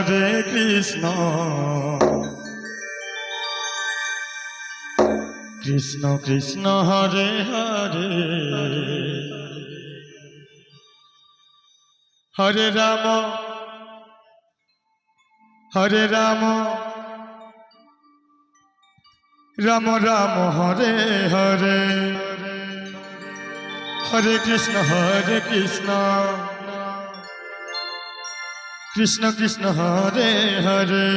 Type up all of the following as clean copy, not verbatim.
Hare Krishna Krishna Krishna Hare Hare Hare Ram Ram Ram Hare Hare Hare Krishna Krishna Krishna Hare Hare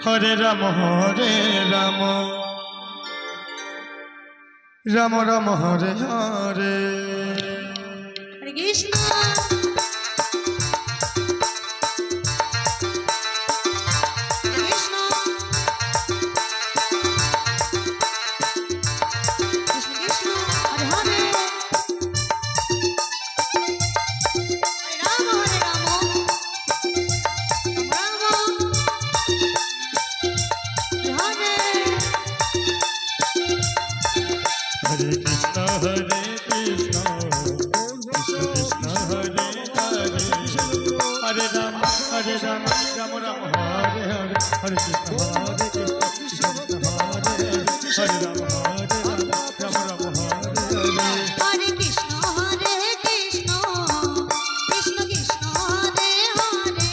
Hare Ram Ram Ram Hare Hare Hare Krishna Hare Ram Ram Ram Hare Hare Hare Krishna Krishna Krishna Hare Hare Hare Ram Ram Ram Hare Hare Hare Krishna Krishna Krishna Hare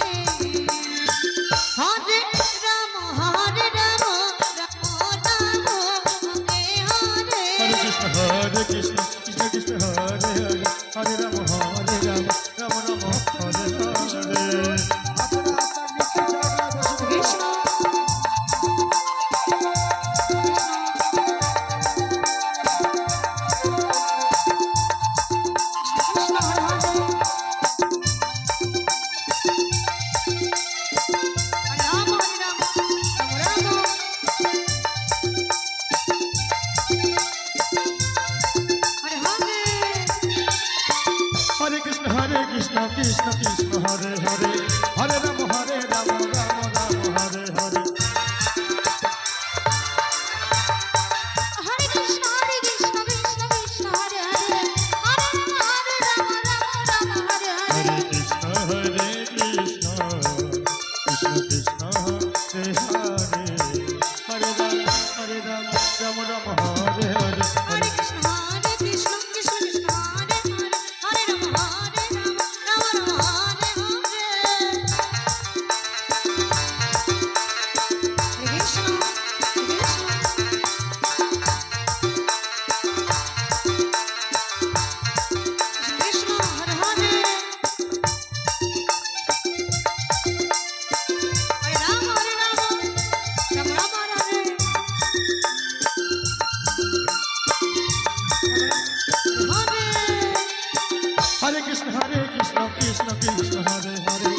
Hare Hare Ram Hare Krishna Krishna Krishna Hare Hare Hare Ram Ram Ram Hare Hare Krishna Krishna Hare Hare Hare Ram Ram Ram Hare Hare Hare Krishna Krishna Krishna Hare Hare Hare Ram Ram Hare Hare Krishna Krishna Krishna Hare Hare Hare Ram Ram Ram Hare Hare Hare Krishna Krishna Krishna Hare Hare Hare Ram Hare Krishna Krishna Krishna Hare Hare